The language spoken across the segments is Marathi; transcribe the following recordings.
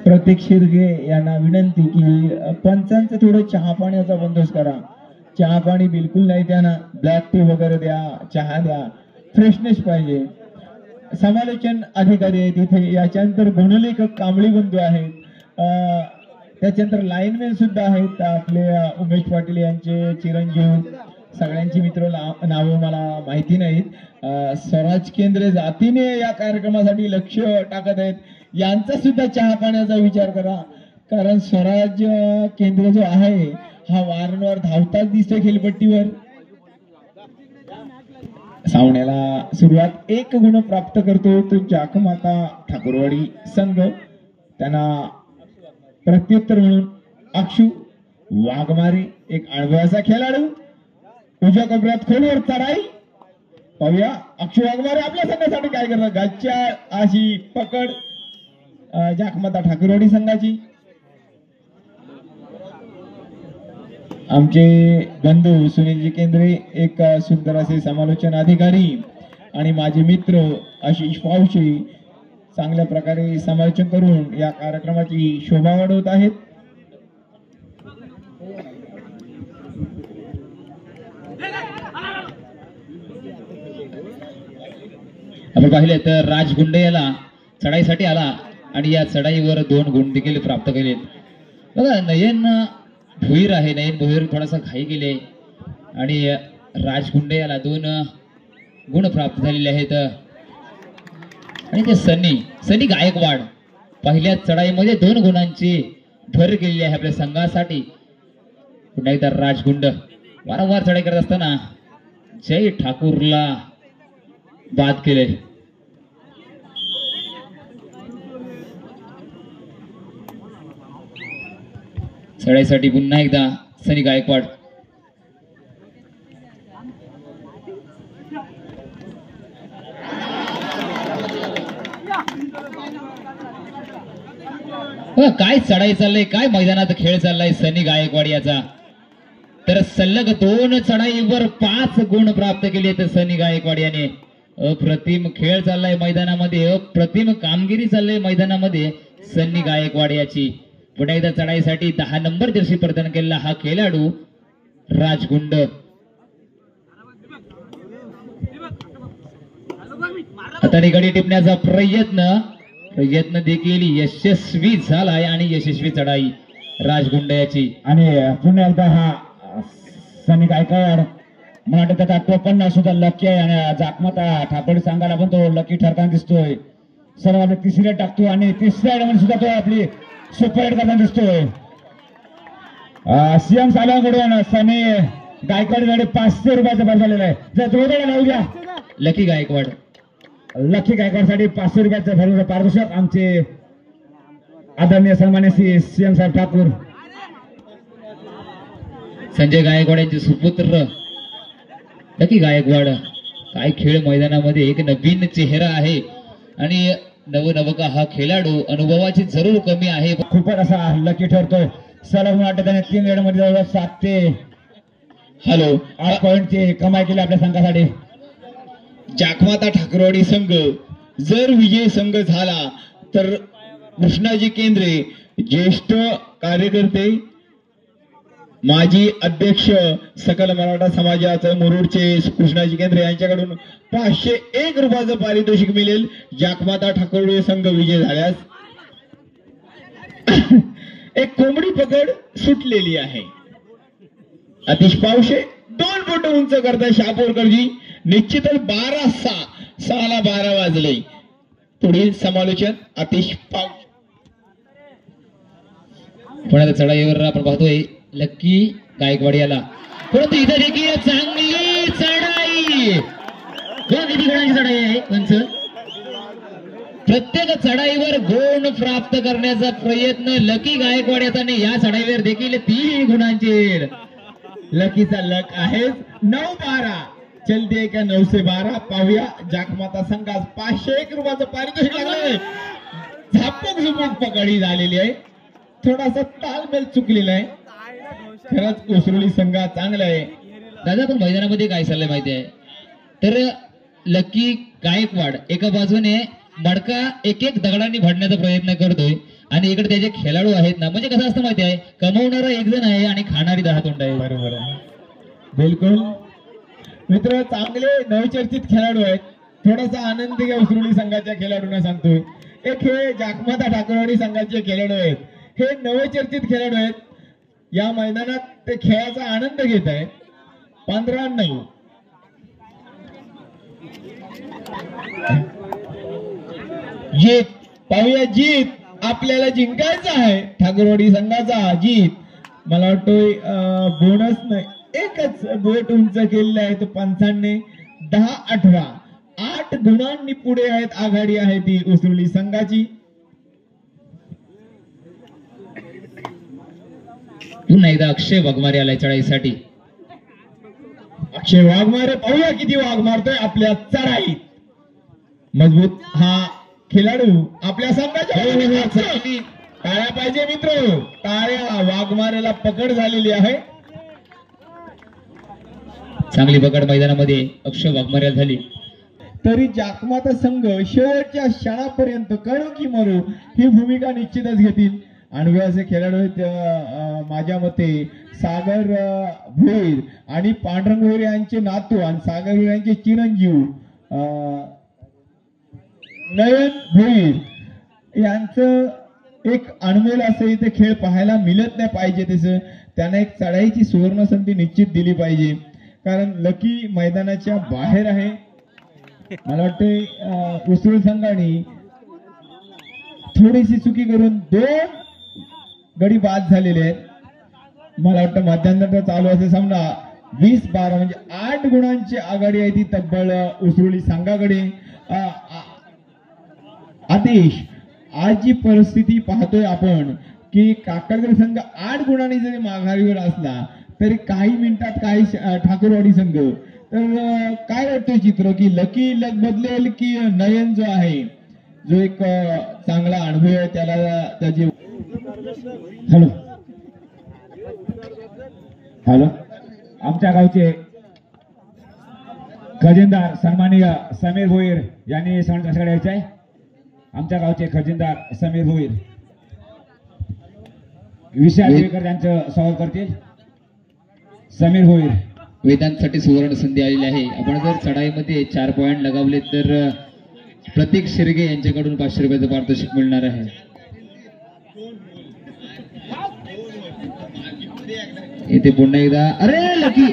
प्रतीक शिर्गे यांना विनंती की पंचांचं थोडं चहा पाण्याचा बंदोबस्त करा. चहा पाणी बिलकुल नाही, त्यांना ब्लॅक टी वगैरे द्या, चहा द्या, फ्रेशनेस पाहिजे. समालोचन अधिकारी आहेत इथे, याच्यानंतर गुणलेखक कांबळी बंधू आहेत, त्याच्यानंतर लाईनमॅन सुद्धा आहेत आपले उमेश पाटील यांचे चिरंजीव. सगळ्यांची मित्र नावं मला माहिती नाहीत. स्वराज केंद्र जातीने या कार्यक्रमासाठी लक्ष टाकत आहेत, यांचा सुद्धा चहा पाण्याचा विचार करा, कारण स्वराज केंद्र जो आहे हा वारंवार धावताच दिसतोय खेळपट्टीवर. सावण्याला सुरुवात 1 गुण प्राप्त करतो तो जाकमाता ठाकूरवाडी संघ. त्यांना प्रत्युत्तर म्हणून अक्षू वाघमारे एक अनुभवाचा खेळाडू. उजव्या कोपऱ्यात खोलवर चढाई पाहूया, अक्षू वाघमारे आपल्या संघासाठी काय करतात. गालच्या अशी पकड जाकमाता ठाकूरवाडी संघाची. आमचे बंधू सुनीलजी केंद्रे एक सुंदर असे समालोचन अधिकारी आणि माझे मित्र आशिष पावशे चांगल्या प्रकारे समालोचन करून या कार्यक्रमाची शोभा वाढवत आहेत. आपण पाहिले तर राज गुंडे याला चढाईसाठी आला आणि या चढाईवर 2 गुण देखील प्राप्त केलेत. बघा, नयन भोईर आहे, नयन भोईर थोडासा घाई गेले आणि राज गुंडे याला 2 गुण प्राप्त झालेले आहेत. आणि ते सनी गायकवाड पहिल्या चढाईमध्ये 2 गुणांची भर केलेली आहे आपल्या संघासाठी. पुन्हा एकदा राजगुंड वारंवार चढाई करत असताना जय ठाकूरला बाद केले. चढाईसाठी पुन्हा एकदा सनी गायकवाड. काय चढाई चाललंय, काय मैदानात खेळ चाललाय सनी गायकवाड याचा. तर सलग 2 चढाईवर 5 गुण प्राप्त केले तर सनी गायकवाड याने. अप्रतिम खेळ चाललाय मैदानामध्ये, अप्रतिम कामगिरी चाललंय मैदानामध्ये सनी गायकवाड याची. पुन्हा एकदा चढाईसाठी 10 नंबर जर्सी परिधान केलेला हा खेळाडू राजगुंड. आता गडी टिपण्याचा प्रयत्न देखील यशस्वी झालाय आणि यशस्वी चढाई राजगुंड याची. आणि पुन्हा एकदा हा सनी गायकवाड मला वाटतं त्याचा टोपण सुद्धा लकी आहे आणि जाकमाता ठाकूरवाडी संघाला पण तो लकी ठरताना दिसतोय. सर्वात 3ऱ्या टाकतो आणि 3ऱ्या मध्ये सुद्धा तो आपली सुपर हिट करताना दिसतोय. सीएम साहेबांकडून सनी गायकवाड 500 रुपयाचा भर झालेला आहे. जर जोरदार लावू द्या लकी गायकवाड साठी 500 रुपयाचं भरलेलं पारितोषिक आमचे आदरणीय सन्माननीय सीएम साहेब ठाकूर. संजय गायकवाड यांचे सुपुत्र लकी गायकवाड. काय खेळ मैदानामध्ये, एक नवीन चेहरा आहे आणि नवनवका हा खेळाडू अनुभवाची जरूर कमी आहे. खूपच असा लकी ठरतोय. सलग त्याने 3 रेडमध्ये जवळ 7 ते 8 पॉईंटची कमाई केली आपल्या संघासाठी. जाकमाता ठाकूरवाडी संघ जर विजय संघ झाला तर कृष्णाजी केंद्रे ज्येष्ठ कार्यकर्ते, माजी अध्यक्ष सकल मराठा समाजाचे मुरुडचे कृष्णाजी केंद्रे यांच्याकडून 501 रुपयाचं पारितोषिक मिळेल जाकमाता ठाकूरवाडी संघ विजय झाल्यास. एक कोंबडी पकड सुटलेली आहे. अतिश पावशे 2 बोट उंच करता शहापूरकरजी. निश्चितच 12:06 12 वाजले. पुढील समालोचन अतिश पावशे. पुण्याच्या चढाईवर आपण पाहतोय लकी गायकवाड याला, परंतु इथे देखील चांगली चढाई. किती गुणांची चढाई आहे पंच. प्रत्येक चढाईवर गुण प्राप्त करण्याचा प्रयत्न लकी गायकवाड याचा आणि या चढाईवर देखील 3 गुणांची. लकीचा लक आहे 9-12 चलते का 9 से 12. पाहूया जाकमाता संघास 501 रुपयाचं पारितोषिक लागलंय. झापक पकडी झालेली आहे. थोडासा तालमेल चुकलेला आहे. खरंच कोसरोली संघ चांगला आहे. दादा पण मैदानामध्ये काय चाललंय माहिती आहे तर लकी गायकवाड एका बाजूने मडका एक एक दगडांनी भरण्याचा प्रयत्न करतोय आणि इकडे त्याचे खेळाडू आहेत ना, म्हणजे कसं असतं माहिती आहे, कमवणारा एक जण आहे आणि खाणारी 10 तोंड आहे. बरोबर आहे, बिलकुल. मित्र, चांगले नवचर्चित खेळाडू आहेत. थोडासा आनंद घ्या उसरुली संघाच्या खेळाडूंना सांगतोय. एक हे जाखमाता ठाकरवाडी संघाचे खेळाडू आहेत, हे नवचर्चित खेळाडू आहेत. या मैदानात ते खेळाचा आनंद घेत आहेत. 15-9. जीत, पाहूया जीत आपल्याला जिंकायचा आहे. ठाकरवाडी संघाचा जीत. मला वाटतोय बोनस नाही, एकच बोट उंच केलेलं आहे. तो 55 10-18 8 गुणांनी पुढे आहेत. आघाडी आहे ती उसरुली संघाची. पुन्हा एकदा अक्षय वाघमारे आलाय चढाईसाठी. अक्षय वाघमारे, पाहूया किती वाघ मारतोय आपल्या चढाईत. मजबूत हा खेळाडू आपल्या संघाच्या. टाळ्या पाहिजे मित्र, टाळ्या. वाघमारेला पकड झालेली आहे. चांगली पकड मैदानामध्ये अक्षय वाघमारे झाली. तरी जाखमाता संघ शेवटच्या क्षणापर्यंत करो की मरो ही भूमिका निश्चितच घेतील. आणि असे खेळाडू आहेत माझ्या मते सागर भोईर आणि पांडुरंग भोईर यांचे नातू आणि सागर भोईर यांचे चिरंजीव नयन भोईर यांचं एक अनमोल असं इथे खेळ पाहायला मिळत नाही पाहिजे. तसं त्यांना एक चढाईची सुवर्ण संधी निश्चित दिली पाहिजे, कारण लकी मैदानाच्या बाहेर आहे. मला वाटते उसरुल संघाने थोडीशी चुकी करून 2 गडी बाद झालेले आहेत. मला वाटतं मध्यांतर चालू असे सामना 20-12 म्हणजे 8 गुणांची आघाडी आहे ती तब्बल उसरुली संघाकडे. आदेश, आज जी परिस्थिती पाहतोय आपण की काकडकर संघ 8 गुणांनी जरी माघारीवर असला तरी काही मिनिटात काही ठाकरवाडी संघ. तर काय वाटतंय चित्र की लकी लक बदलेल की नयन जो आहे, जो एक चांगला अनुभव आहे, त्याला त्याची. हॅलो हॅलो, आमच्या गावचे खजिनदार सन्माननीय समीर भोईर यांनी सगळ्याकडे यायचे आहे. आमच्या गावचे खजिनदार समीर भोईर विशाल देवेकर यांचं स्वागत करतील. समीर भोईर. वेदांतसाठी सुवर्ण संधी आलेली आहे. आपण जर चढाईमध्ये 4 पॉइंट लगावले तर प्रतीक शिर्गे यांच्याकडून 500 रुपयाचं पारितोषिक मिळणार आहे. इथे पुन्हा एकदा, अरे लकी,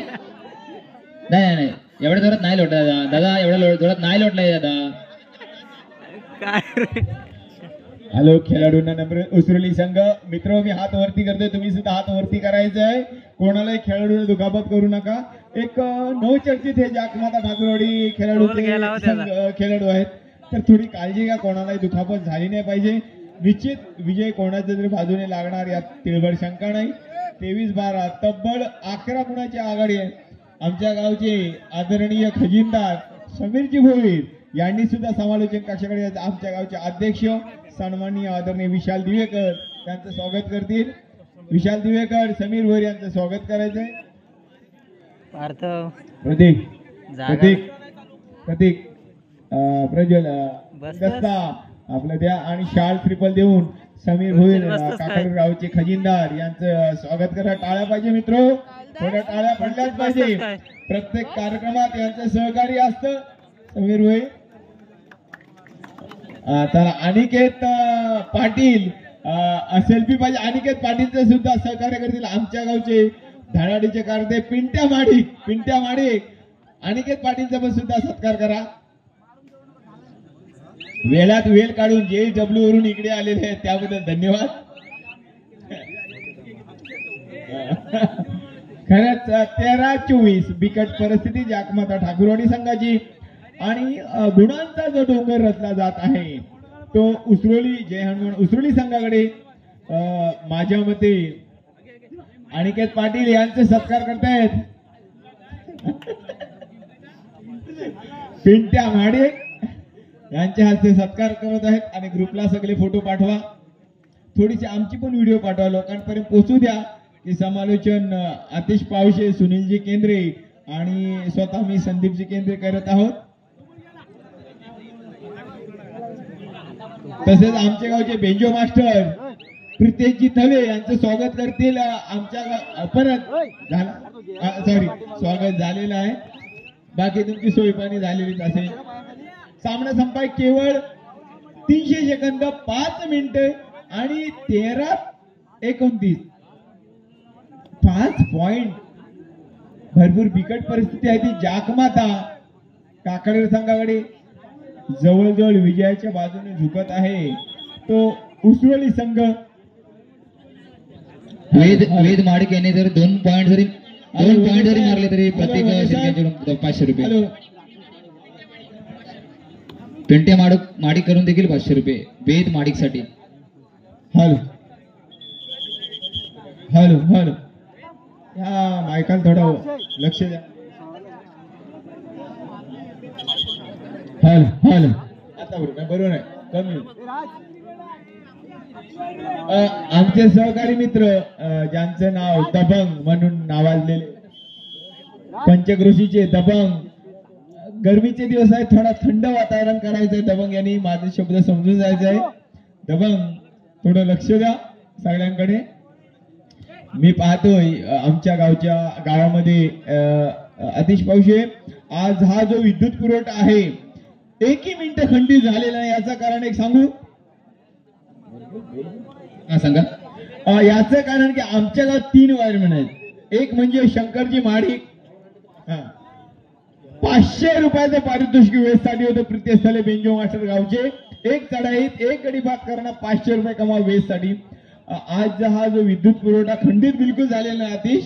नाही नाही एवढ्या जोरात नाही लोटला दादा, एवढ्या जोरात नाही लोटलाय दादा. हॅलो खेळाडूंना नम्र उसरुली संघ. मित्र, मी हात वरती करतोय, तुम्ही सुद्धा हात वरती करायचं आहे. कोणालाही खेळाडूला दुखापत करू नका. एक नवचर्चित हे जाखमाता ठाकरवाडी खेळाडू आहेत, तर थोडी काळजी घ्या, कोणालाही दुखापत झाली नाही पाहिजे. निश्चित विजय कोणाच्या तरी बाजूने लागणार यात तिळभर शंका नाही. 23-12 तब्बल 11 गुणाची आघाडी आहे. आमच्या गावचे आदरणीय खजिनदार समीरजी भोईर यांनी सुद्धा समालोचन कक्षाकडे आमच्या गावचे अध्यक्ष सन्माननीय आदरणीय विशाल दिवेकर त्यांचं स्वागत करतील. विशाल दिवेकर, समीर भोईर यांचं स्वागत करायचंय. प्रतीक प्रतीक प्रतीक प्रज्वल दस्ता आपलं द्या आणि शाल ट्रिपल देऊन समीर भोईर काकड गावचे खजिनदार यांचं स्वागत करा. टाळ्या पाहिजे मित्र, थोड्या टाळ्या पडल्याच पाहिजे. प्रत्येक कार्यक्रमात यांचं सहकार्य असतं. समीर भोईर. तर अनिकेत पाटील सेल्फी पाहिजे. अनिकेत पाटीलचं सुद्धा सहकार्य करतील. आमच्या गावचे धाडाडीचे कार्य पिंट्या माडिक अनिकेत पाटीलचा पण सुद्धा सत्कार करा. वेळात वेळ काढून JW वरून इकडे आलेले आहेत त्याबद्दल धन्यवाद. खरंच 13-24 बिकट परिस्थिती जाखमाता ठाकरवाडी संघाची आणि गुणांचा जो डोंगर रचला जात आहे तो उसरोली जय हनुमान उसरोली संघाकडे. माझ्या मते अनिकेत पाटील यांचे सत्कार करतायत. पिंट्या माडे यांच्या हस्ते सत्कार करत आहेत आणि ग्रुपला सगळे फोटो पाठवा. थोडीशी आमची पण व्हिडिओ पाठवा, लोकांपर्यंत पोहोचू द्या की समालोचन आतिश पावशे, सुनीलजी केंद्रे आणि स्वतः मी संदीपजी केंद्रे करत आहोत. तसेच आमच्या गावचे बेंजो मास्टर प्रितेशजी थवे यांचं स्वागत करतील आमच्या परत झालं सॉरी स्वागत झालेलं आहे. बाकी तुमची सोय पाणी झालेलीच असेल. सामना संपाय केवळ 300 सेकंद 5 मिनिटं आणि 13-29 5 पॉइंट. भरपूर बिकट परिस्थिती आहे ती. जाकमाता काकडेर संघाकडे जवळजवळ विजयाच्या बाजूने झुकत आहे तो उसरोली संघ. वेद माडिक यांनी जर 2 पॉइंट जरी मारले तरी प्रत्येक शेतकऱ्यांकडून 500 रुपये. पिंट्या माडिक करून देखील 500 रुपये वेद माडिक साठी. हॅलो हॅलो हॅलो या मायकाला थोडं लक्ष द्या. हॅलो हॅलो आता बरोबर आहे कमी. आमचे सहकारी मित्र ज्यांचं नाव दबंग म्हणून नावाजलेले पंचक्रोशीचे दबंग. गरमीचे दिवस आहे थोडा थंड वातावरण करायचंय. दबंग यांनी माझे शब्द समजून जायचे आहे. दबंग थोडं लक्ष द्या सगळ्यांकडे. मी पाहतोय आमच्या गावामध्ये अतिश पावशे आज हा जो विद्युत पुरवठा आहे 1 मिनिट खंडित झालेला आहे. याचं कारण एक सांगू सांगा. याचं कारण की आमच्या गावात 3 वायरमॅन आहेत. एक म्हणजे शंकरजी माडिक 500 रुपयाचं पारितोषिक वेस्टसाठी होतं. प्रितेश थले बेंजो मास्टर गावचे. एक चढाईत 1 गडी बाद करणं 500 रुपये कमाव वेस्टसाठी. आज हा जो विद्युत पुरवठा खंडित बिलकुल झालेला नाही अतिश.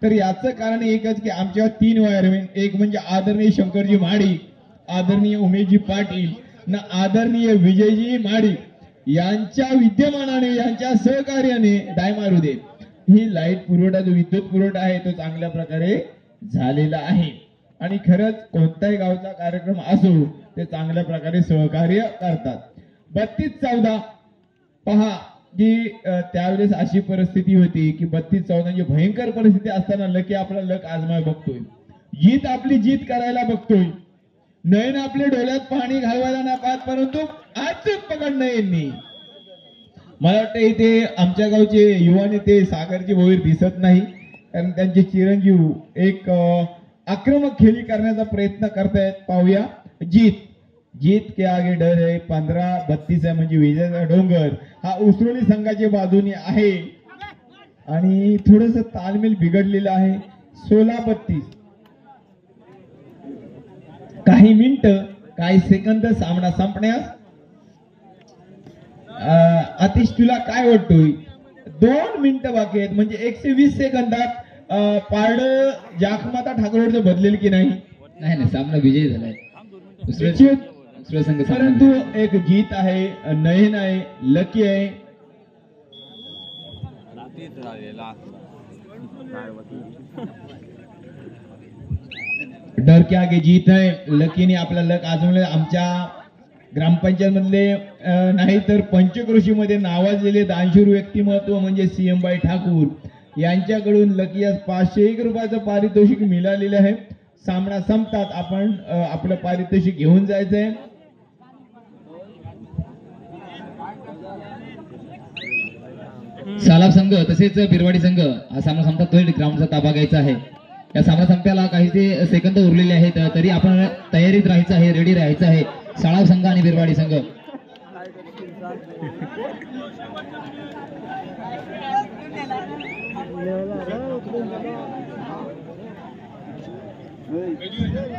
तर याचं कारण एकच की आमच्या 3 वायरमॅन. एक म्हणजे आदरणीय शंकरजी माडिक, आदरणीय उमेशजी पाटील ना आदरणीय विजयजी माडिक यांच्या विद्यमानाने यांच्या सहकार्याने डाय मारू दे ही लाईट पुरवठा जो विद्युत पुरवठा आहे तो चांगल्या प्रकारे झालेला आहे. आणि खरंच कोणताही गावचा कार्यक्रम असो ते चांगल्या प्रकारे सहकार्य करतात. 32-14 पहा की त्यावेळेस अशी परिस्थिती होती की 32-14 म्हणजे भयंकर परिस्थिती असताना लकी आपला लक आजमाय बघतोय. जीत आपली जीत करायला बघतोय. नयन आपले डोळ्यात पाणी घालवायला ना पाहत परंतु आज पकडणं यांनी. मला वाटतं इथे आमच्या गावचे युवा नेते सागरजी भोईर दिसत नाही कारण त्यांचे चिरंजीव एक आक्रमक खेळी करण्याचा प्रयत्न करतायत. पाहूया. जीत के आगे डर है 15-32 आहे म्हणजे विजयाचा डोंगर हा उसरोली संघाच्या बाजूने आहे आणि थोडस तालमेल बिघडलेला आहे. 16-32 काही मिनिटं काही सेकंद सामना संपण्यास. आतिश तुला काय वाटतोय 2 मिनिटं बाकी आहेत म्हणजे 120 सेकंदात पारड जाखमाता ठाकरेचं बदलेल की नाही. नाही सामना विजयी झालाय. परंतु एक जीत आहे, नयन आहे, लकी आहे. डर के आगे जीत आहे. लकीने आपला लक आजवलं. आमच्या ग्रामपंचायत मधले नाही तर पंचक्रोशीमध्ये नावाजलेले दानशूर व्यक्तिमत्व म्हणजे सीएम बाई ठाकूर यांच्याकडून लकी आज 501 रुपयाचं पारितोषिक मिळालेलं आहे. सामना संपतात आपण आपलं पारितोषिक घेऊन जायचंय. सालाब संघ तसेच बिरवाडी संघ हा सामना संपतात तो ग्राउंडचा ताबा घ्यायचा आहे. या सामना संपायला काही ते सेकंद उरलेले आहेत तरी आपण तयारीत राहायचं आहे, रेडी राहायचं आहे. साळाव संघ आणि बिरवाडी संघ.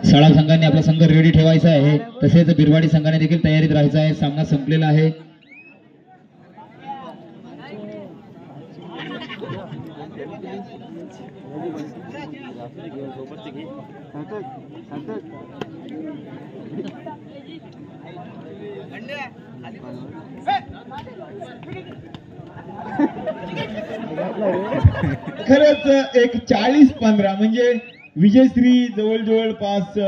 साळाव संघाने आपला संघ रेडी ठेवायचा आहे तसेच बिरवाडी संघाने देखील तयारीत राहायचं आहे. सामना संपलेला आहे. खरंच एक 40-15 म्हणजे विजयश्री जवळजवळ 5